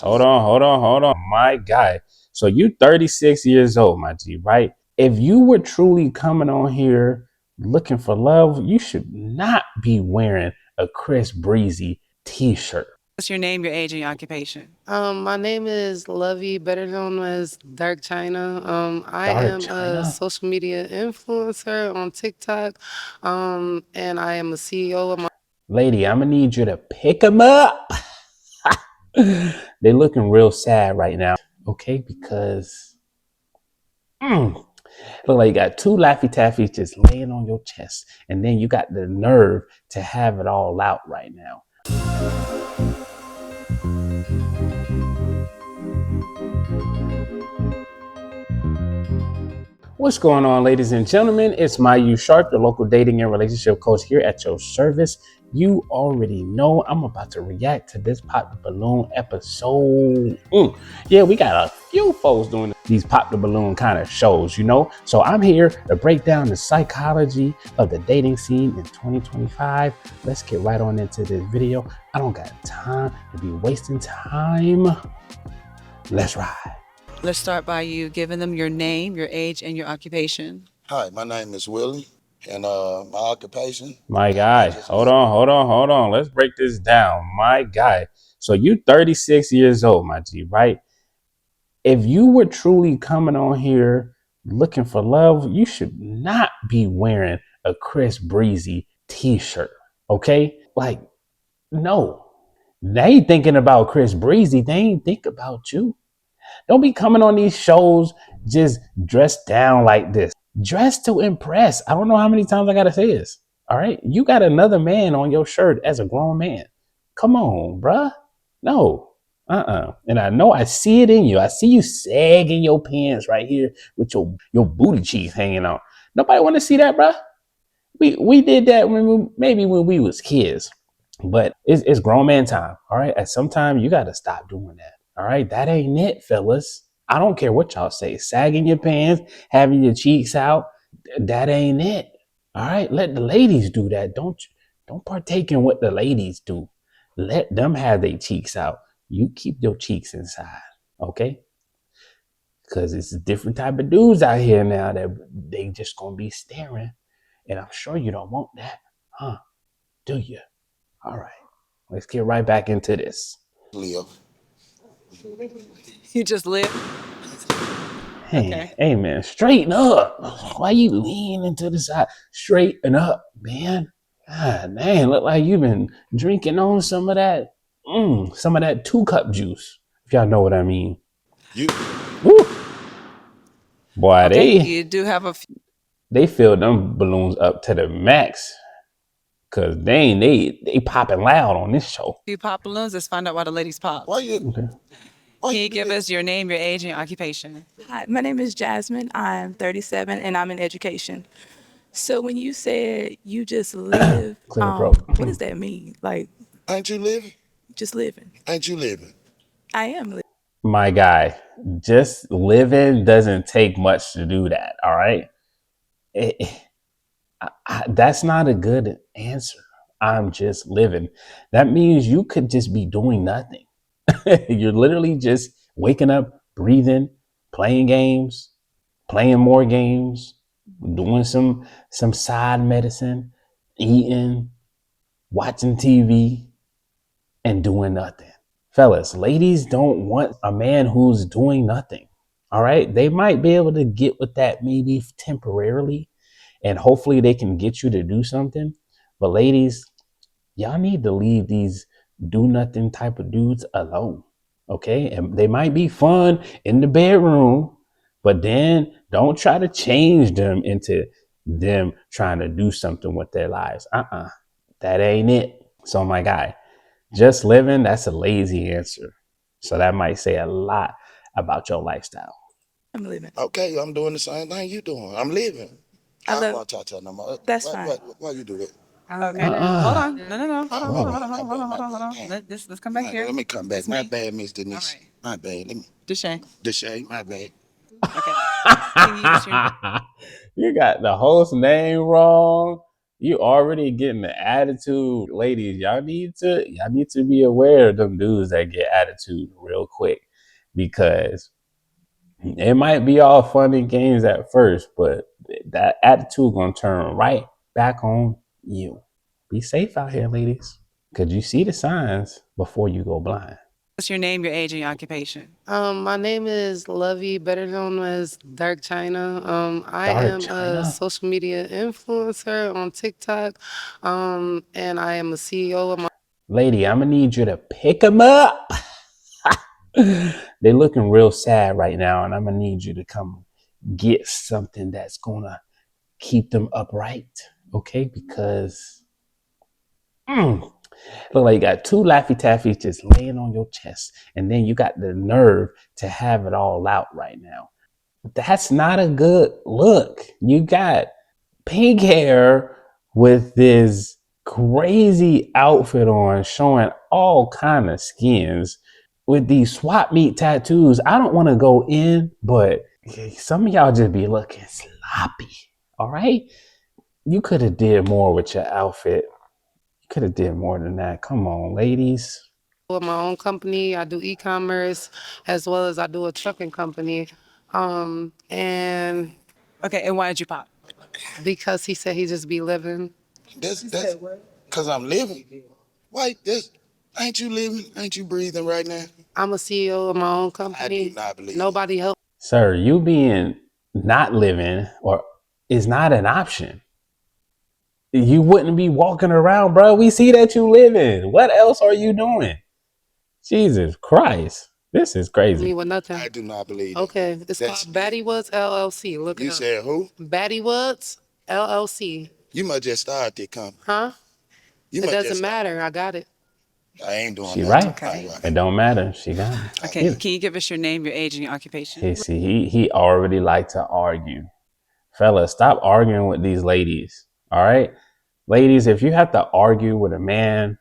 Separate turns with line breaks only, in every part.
Hold on. My guy. So you 36 years old, my G, right? If you were truly coming on here looking for love, you should not be wearing a Chris Breezy t-shirt.
What's your name, your age, and your occupation?
My name is Lovey, better known as Dark China. I
Dark
am a
China?
social media influencer on TikTok, and I am a CEO of my.
Lady, I'm gonna need you to pick them up. They looking real sad right now, okay? Because look like you got two Laffy Taffies just laying on your chest, and then you got the nerve to have it all out right now. What's going on, ladies and gentlemen? It's my U Sharp, the local dating and relationship coach here at your service. You already know I'm about to react to this Pop the Balloon episode. Yeah, we got a few folks doing these Pop the Balloon kind of shows, you know? So I'm here to break down the psychology of the dating scene in 2025. Let's get right on into this video. I don't got time to be wasting time. Let's ride.
Let's start by you giving them your name, your age, and your occupation.
Hi, my name is Willie, and my occupation.
My
I
guy,
just
hold on. Let's break this down. My guy. So you 36 years old, my G, right? If you were truly coming on here looking for love, you should not be wearing a Chris Breezy t-shirt. Okay? Like, no. They ain't thinking about Chris Breezy. They ain't think about you. Don't be coming on these shows just dressed down like this. Dress to impress. I don't know how many times I gotta say this. All right. You got another man on your shirt as a grown man. Come on, bruh. No. And I know I see it in you. I see you sagging your pants right here with your booty cheeks hanging out. Nobody want to see that, bruh. We did that maybe when we was kids. But it's grown man time. All right. At some time you gotta stop doing that. All right. That ain't it, fellas. I don't care what y'all say. Sagging your pants, having your cheeks out, that ain't it. All right. Let the ladies do that. Don't partake in what the ladies do. Let them have their cheeks out. You keep your cheeks inside. Okay? Because it's a different type of dudes out here now that they just gonna be staring. And I'm sure you don't want that. Huh? Do you? All right. Let's get right back into this.
live.
You just live.
Hey,
Okay.
hey, man, straighten up. Why you leaning to the side? Straighten up, man. God dang, look like you've been drinking on some of that, some of that 2 cup juice. If y'all know what I mean.
You
Woo. Boy,
Okay. You do have a
they filled them balloons up to the max. Cause they popping loud on this show.
few pop balloons. Let's find out why the ladies pop.
why you
Okay.
why
Can
you
you
do
give
that?
us your name, your age, and your occupation?
Hi, my name is Jasmine. I'm 37 and I'm in education. So when you said you just live,
Clear throat.
what does that mean? Like
Ain't you living?
just living?
Ain't you living?
I am living.
My guy, just living doesn't take much to do that. All right. It- that's not a good answer. I'm just living. That means you could just be doing nothing. You're literally just waking up, breathing, playing games, playing more games, doing some side medicine, eating, watching TV, and doing nothing. Fellas, ladies don't want a man who's doing nothing. All right? They might be able to get with that maybe temporarily, and hopefully they can get you to do something. But ladies, y'all need to leave these do nothing type of dudes alone. Okay? And they might be fun in the bedroom, but then don't try to change them into them trying to do something with their lives. That ain't it. So my guy, just living, that's a lazy answer. So that might say a lot about your lifestyle.
I'm living.
Okay, I'm doing the same thing you doing. I'm living.
I
I don't
love.
want to talk no more.
That's fine.
Why you do that?
Okay. Hold
Uh-uh.
on. No. Hold on.
My
Hold on.
bad,
Hold on.
my
Hold on.
bad, my
Hold on. Hold
bad.
on.
Damn.
Let's come back
All right,
here.
let me come back.
It's
My
me.
bad, Miss
All
Denise.
right.
My bad. Let me
Deshae.
Deshae, my bad.
Okay. Can you give us your
You got the host name wrong. You already getting the attitude, ladies. Y'all need to be aware of them dudes that get attitude real quick, because it might be all fun and games at first, but that attitude gonna turn right back on you. Be safe out here, ladies, because you see the signs before you go blind.
What's your name, your age, and your occupation?
My name is Lovey, better known as Dark China. I
Dark
am a
China.
social media influencer on TikTok, and I am a CEO of my
Lady, I'm gonna need you to pick them up. They looking real sad right now, and I'm gonna need you to come get something that's gonna keep them upright, okay? Because look like you got two Laffy Taffies just laying on your chest, and then you got the nerve to have it all out right now. That's not a good look. You got pink hair with this crazy outfit on, showing all kind of skins with these swap meet tattoos. I don't want to go in, but some of y'all just be looking sloppy. All right, you could have did more with your outfit. You could have did more than that. Come on, ladies.
own company. I do e-commerce as well as I do a trucking company. And
Okay, and why did you pop?
because he said he just be living,
That's because I'm living. Why? This ain't you living? Ain't you breathing right now?
I'm a CEO of my own
I do
company.
not believe it.
Nobody helped
Sir, you being not living or is not an option. You wouldn't be walking around, bro. We see that you living. What else are you doing? Jesus Christ. This is
me
crazy.
with nothing.
I do not believe that.
Okay, it's
That's
called Batty Woods LLC. Look it
you
up.
said who?
Batty Woods LLC.
You must just start that company.
Huh?
You
It
must
doesn't
just start.
matter. I got it.
I ain't doing
She
nothing.
right.
Okay.
It don't matter. She got it.
Okay,
Get it.
can you give us your name, your age, and your
He
occupation?
see he already like to argue. Fellas, stop arguing with these ladies. All right? Ladies, if you have to argue with a man,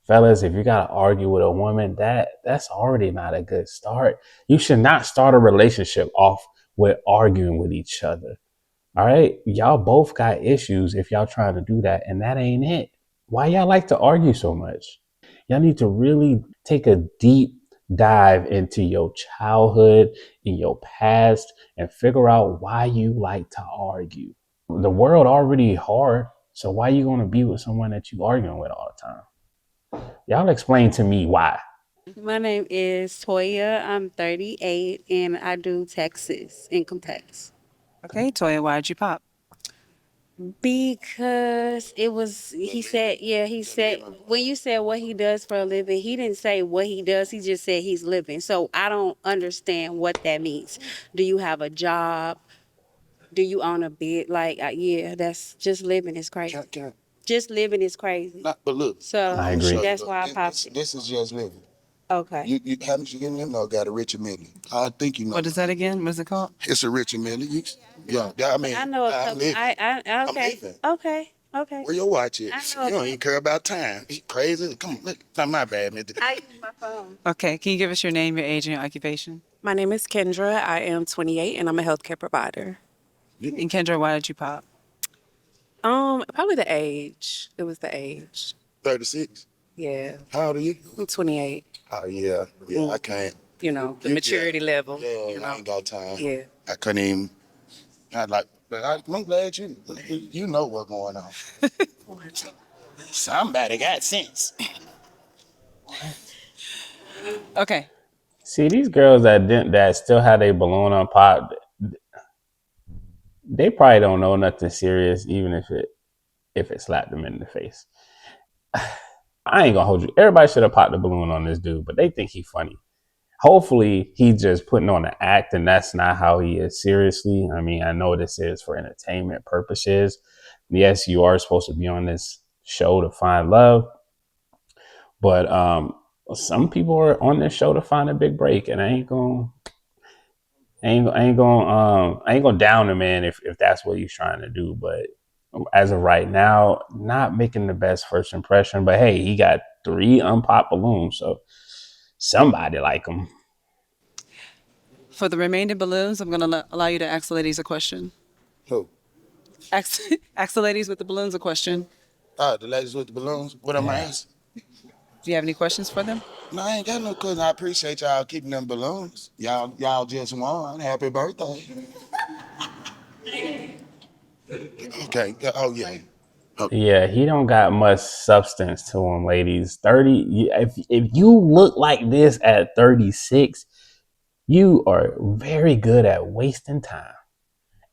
fellas, if you gotta argue with a woman, that's already not a good start. You should not start a relationship off with arguing with each other. All right? Y'all both got issues if y'all trying to do that, and that ain't it. Why y'all like to argue so much? Y'all need to really take a deep dive into your childhood, in your past, and figure out why you like to argue. The world already hard, so why you gonna be with someone that you arguing with all the time? Y'all explain to me why.
My name is Toya. I'm 38 and I do taxes, income tax.
Okay, Toya, why did you pop?
Because he said, yeah, he said, when you said what he does for a living, he didn't say what he does. He just said he's living. So I don't understand what that means. Do you have a job? Do you own a bed? Like, yeah, that's just living is crazy. Just living is crazy.
Not, but look,
So
I
I'm gonna show
agree.
you.
that's
Look,
why I popped it.
this is just living.
Okay.
You haven't you getting them? No, got a rich million. I think you know.
What is that again? What is it called?
It's a rich million. Yeah, I mean,
I know a
I'm
couple.
living.
I
I'm
okay.
living.
Okay. Okay.
Where your watch
I
is?
know.
You don't even care about time. You crazy? Come on, look. Not my bad, man.
I use my phone.
Okay, can you give us your name, your age, and your occupation?
My name is Kendra. I am 28 and I'm a healthcare provider.
And Kendra, why did you pop?
Probably the age. It was the age.
36.
Yeah.
How old are you?
I'm 28.
Oh yeah, I can't.
You know, the
Yeah,
maturity level.
yeah,
You
I
know.
ain't got time.
Yeah.
I couldn't even. I like, but I'm glad you know what's going on. Somebody got sense.
Okay,
See, these girls that still have a balloon on pop, they probably don't know nothing serious, even if it slapped them in the face. I ain't gonna hold you. Everybody should have popped the balloon on this dude, but they think he funny. Hopefully, he's just putting on an act, and that's not how he is seriously. I mean, I know this is for entertainment purposes. Yes, you are supposed to be on this show to find love, but some people are on this show to find a big break, and I ain't gonna down the man if that's what he's trying to do. But as of right now, not making the best first impression. But hey, he got 3 unpopped balloons, so somebody like him.
for the remaining balloons, I'm going to allow you to ask the ladies a question.
Who?
Ask, ask the ladies with the balloons a question.
The ladies with the balloons. What am I
Yeah.
asking?
Do you have any questions for them?
No, I ain't got no cousin. I appreciate y'all keeping them balloons. Y'all just won. Happy birthday. Okay. Oh yeah. Oh,
Yeah, he don't got much substance to him, ladies. 30 if you look like this at 36, you are very good at wasting time.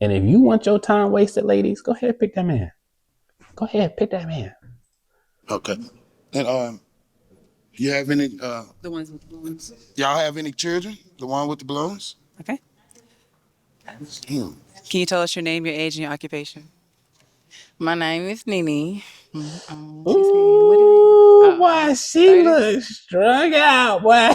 And if you want your time wasted, ladies, go ahead pick that man. Go ahead, pick that man.
okay. And you have any
The ones with the balloons.
y'all have any children? The one with the balloons?
Okay.
Hmm.
Can you tell us your name, your age, and your occupation?
My name is Nene. She said, "What is it?"
Ooh, boy, she
30.
looks strung out, boy.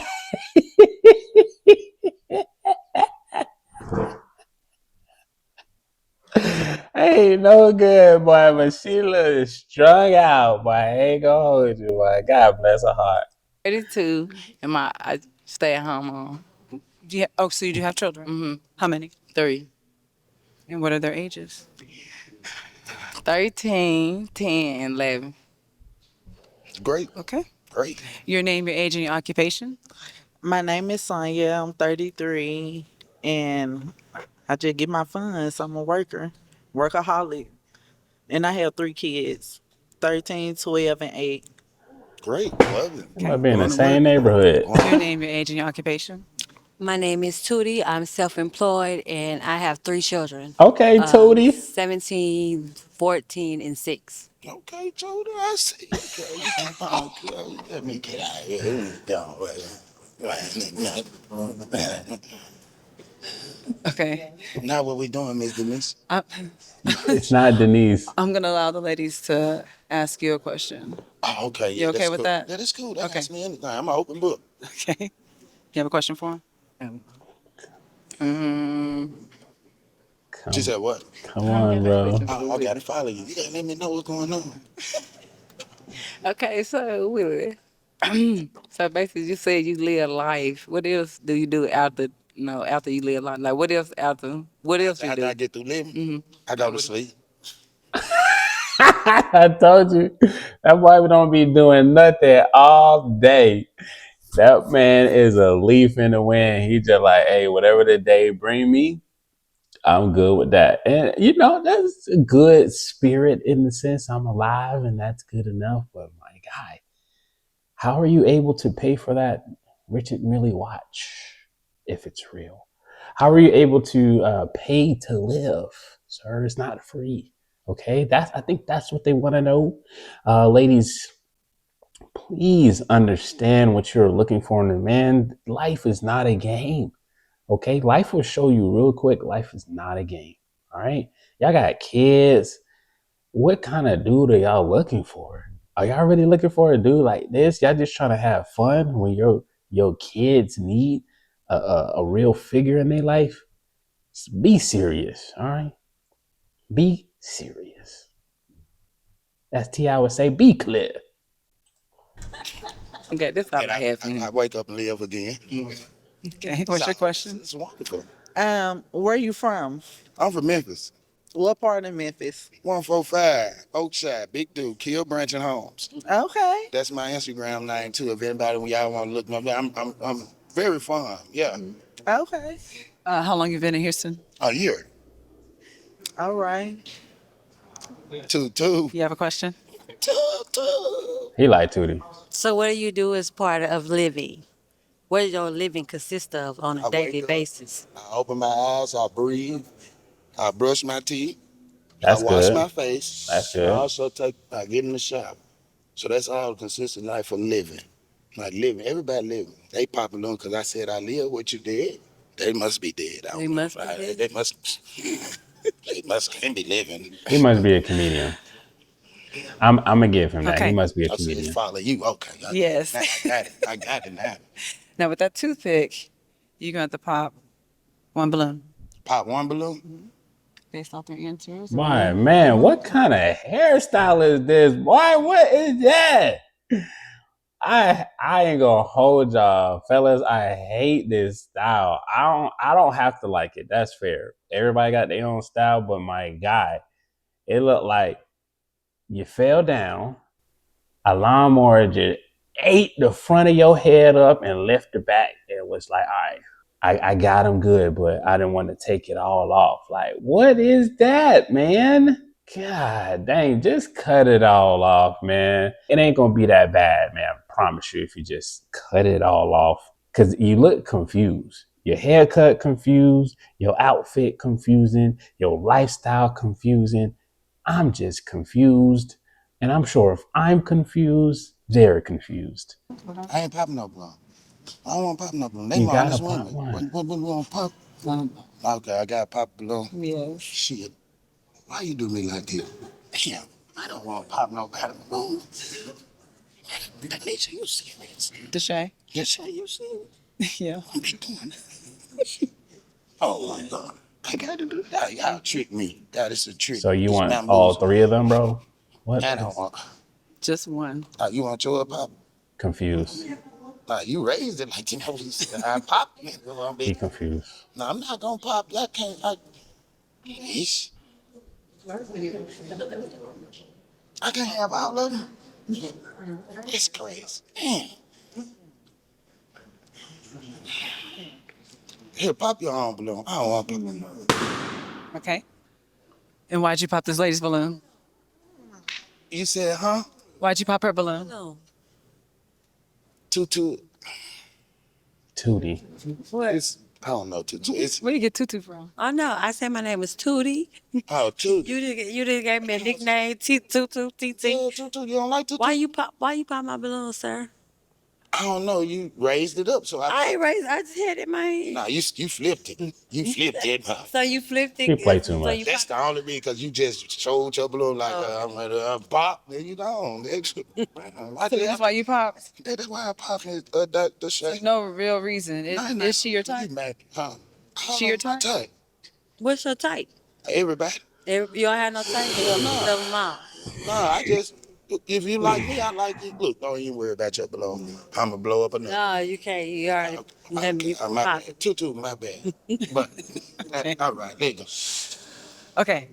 Ain't no good, boy, but she looks strung out, boy. I ain't gonna hold you, boy. God bless her heart.
32, and I stay at home mom.
Do you so you do have children?
Mm-hmm.
How many?
3,
And what are their ages?
13, 10, and 11.
Great.
Okay.
Great.
Your name, your age, and your occupation?
My name is Sonia. I'm 33, and I just get my funds. I'm a workaholic, and I have 3 kids, 13, 12, and 8.
Great. Love it.
They
Okay.
might be in the
Going to
same
work.
neighborhood.
Your name, your age, and your occupation?
My name is Tootie. I'm self-employed and I have 3 children.
Okay, Tootie.
17, 14, and 6.
Okay, Jody, I see. Okay. Let me get out of here. Don't worry.
Okay.
Now what we doing, Miss Denise?
I,
It's not Denise.
I'm going to allow the ladies to ask you a question.
Oh, okay,
You
yeah,
okay
that's
with
cool.
that?
Yeah, that's cool. They
Okay.
ask me anything. I'm an open book.
Okay. You have a question for him?
She
Come,
said what?
come on, bro.
Oh, I gotta follow you. You gotta let me know what's going on.
Okay, so Willie, so basically, you said you live life. What else do you do after? After you live life, like what else after? What else you
After I
do?
get through living,
Mm-hmm.
I go to sleep.
I told you. That boy don't be doing nothing all day. That man is a leaf in the wind. He just like, hey, whatever the day bring me, I'm good with that. And that's a good spirit in the sense I'm alive and that's good enough. But my guy, how are you able to pay for that Richard Mille watch if it's real? How are you able to pay to live, sir? It's not free. Okay, I think that's what they want to know, ladies. Please understand what you're looking for in a man. Life is not a game. Okay, life will show you real quick. Life is not a game. All right, y'all got kids. What kind of dude are y'all looking for? Are y'all really looking for a dude like this? Y'all just trying to have fun when your kids need a real figure in their life? Be serious. All right, be serious. As T.I. would say, be clear.
Okay, that's all
And
I have for
I
him.
wake up and live again.
Okay. What's your question?
It's wonderful.
Where you from?
I'm from Memphis.
What part of Memphis?
145, Oakside, Big Dude, Kill Branch and Holmes.
Okay.
That's my Instagram name too. If anybody, when y'all want to look, I'm very fun. Yeah,
Okay.
How long you been in Houston?
a year,
All right.
two.
You have a question?
He like Tootie.
So what do you do as part of living? What does your living consist of on a
I
daily
wake up,
basis?
I open my eyes, I breathe, I brush my teeth, I
That's
wash
good.
my face,
That's
and I
good.
also I get in the shower. So that's all consistent life of living. Like living, everybody living. They popping on because I said I live. What you did? They must be dead. I
They
don't know.
must be dead.
They must. They must can't be living.
He must be a comedian. I'm gonna give him that. He
Okay.
must be a
I said
comedian.
follow you. Okay,
Yes.
now I got it. I got it now.
Now with that toothpick, you're going to have to pop one balloon.
Pop one balloon.
Based off their answers.
Boy, man, what kind of hairstyle is this? Boy, what is that? I ain't gonna hold y'all, fellas. I hate this style. I don't have to like it. That's fair. Everybody got their own style, but my guy, It looked like you fell down, a lawnmower just ate the front of your head up and left the back. It was like, all right, I got him good, but I didn't want to take it all off. Like, what is that, man? God dang, just cut it all off, man. It ain't gonna be that bad, man. I promise you, if you just cut it all off. Cause you look confused. Your haircut confused, your outfit confusing, your lifestyle confusing. I'm just confused. And I'm sure if I'm confused, they're confused.
I ain't popping no blunt. I don't want to pop no balloon. They
You
want
gotta
honest
pop
women.
one.
What want to pop? Okay, I got to pop a balloon.
Yes.
Shit. Why you do me like this? Damn. I don't want to pop no balloon. Nisha, you serious?
Deshay?
Yes, sir, you serious?
Yeah.
I'm be doing it. Oh my God. I got to do that. Y'all trick me. That is a trick.
So you
It's
want all
bamboozle.
three of them, bro? What
I don't
is
want.
Just one.
You want your pop?
confused?
You raised it like you know. You said I pop it.
He confused.
No, I'm not gonna pop. I can't. Yeesh. I can't have all of them. It's crazy. Man. Here, pop your own balloon. I don't want balloon.
Okay. And why'd you pop this lady's balloon?
You said, huh?
Why'd you pop her balloon?
No.
Tutu.
Tootie.
What?
It's I don't know Tutu. It's
Where you get Tutu from?
Oh no, I said my name was Tootie.
Tutu.
You didn't give me a nickname, Tutu, TT.
Yeah, Tutu. You don't like Tutu?
Why you pop my balloon, sir?
I don't know. You raised it up, so I.
I ain't raised. I just had it in my hand.
Nah, you flipped it. You flipped it.
So you flipped it.
He play too
So you
much.
That's the only reason because you just showed your balloon like I'm gonna pop, and you don't.
So that's why you popped?
That's why I popped it. The shit.
No real reason. Is she your type?
You mad? Huh?
She your type?
What's your type?
Everybody.
You don't have no type.
Hell no.
Tell them all.
No, I just if you like me, I like you. Look, don't even worry about your balloon. I'ma blow up another.
No, you can't. You already let me
My
pop
bad.
it.
Tutu, my bad. But all right, there you go.
Okay.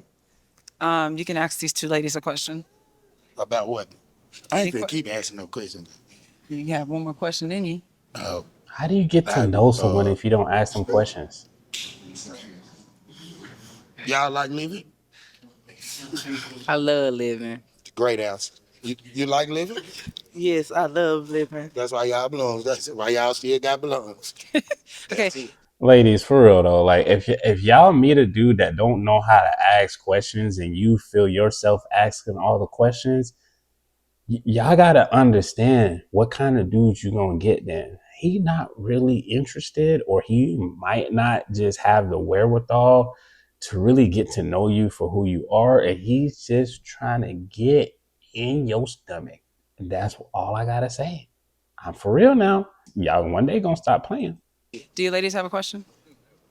You can ask these two ladies a question.
About what? I ain't gonna keep asking no questions.
You have one more question in you.
Oh,
How do you get to know someone if you don't ask them questions?
y'all like living?
I love living.
Great answer. You like living?
Yes, I love living.
That's why y'all belongs. That's why y'all still got belongs.
Okay.
That's it.
Ladies, for real though, like if y'all meet a dude that don't know how to ask questions and you feel yourself asking all the questions, y'all gotta understand what kind of dude you gonna get. Then he not really interested, or he might not just have the wherewithal to really get to know you for who you are, and he's just trying to get in your stomach. And that's all I gotta say. I'm for real now. Y'all one day gonna stop playing.
Do you ladies have a question?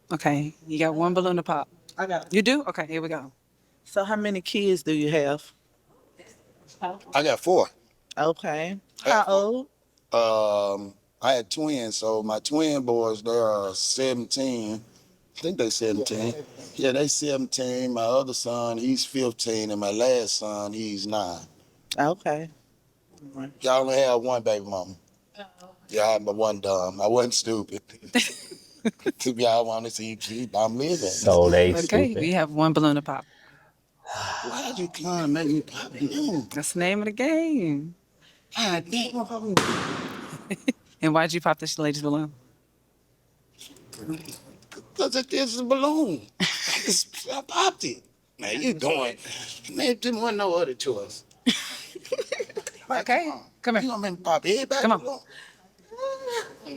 Okay. You got one balloon to pop.
I got.
You do? Okay, here we go.
So how many kids do you have?
I got 4.
Okay.
I
How
got 4.
old?
I had twins, so my twin boys, they're 17. I think they 17. Yeah, they 17. My other son, he's 15, and my last son, he's 9.
Okay.
Y'all only have one baby mama. Y'all but one dumb. I wasn't stupid. If y'all want to see cheap, I'm living.
So they
Okay,
stupid.
we have one balloon to pop.
Why'd you come and make me pop it?
That's the name of the game.
God damn.
And why'd you pop this lady's balloon?
Because this is a balloon. I popped it. Man, you doing. Man, didn't want no other choice. Man,
Okay, come
You
here.
gonna make me pop everybody?
Come on.
Balloon?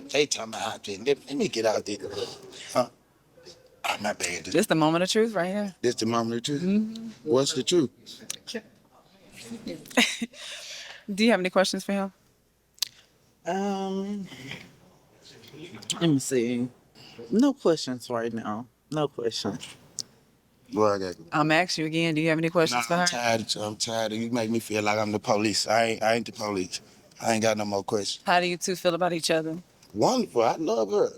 They talking about out there. Let me get out there. Huh? Oh, my bad.
This the moment of truth right here.
This the moment of truth? What's the truth?
Do you have any questions for him?
Um, let me see. No questions right now. No questions.
Well, I got.
I'm asking you again. Do you have any
Nah,
questions for
I'm
her?
tired. I'm tired. You make me feel like I'm the police. I ain't the police. I ain't got no more questions.
How do you two feel about each other?
Wonderful. I love her.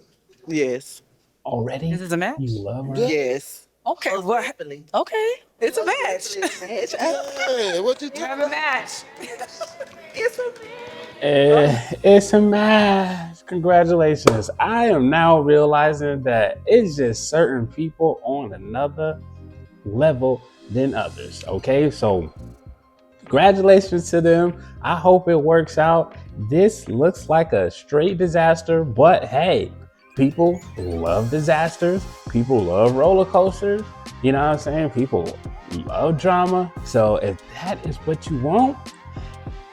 Yes.
Already?
This is a match?
You love her?
Yeah.
Yes.
Okay, what?
Happily.
Okay, it's a match.
Hey, what you
You have a match.
It's a
It's a match. Congratulations. I am now realizing that it's just certain people on another level than others. Okay, so congratulations to them. I hope it works out. This looks like a straight disaster, but hey, people love disasters. People love roller coasters. You know what I'm saying? People love drama. So if that is what you want,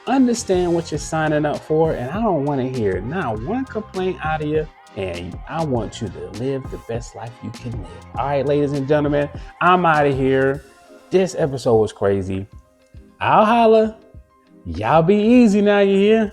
understand what you're signing up for. And I don't want to hear not one complaint out of you. And I want you to live the best life you can live. All right, ladies and gentlemen, I'm out of here. This episode was crazy. I'll holla. Y'all be easy now, you hear?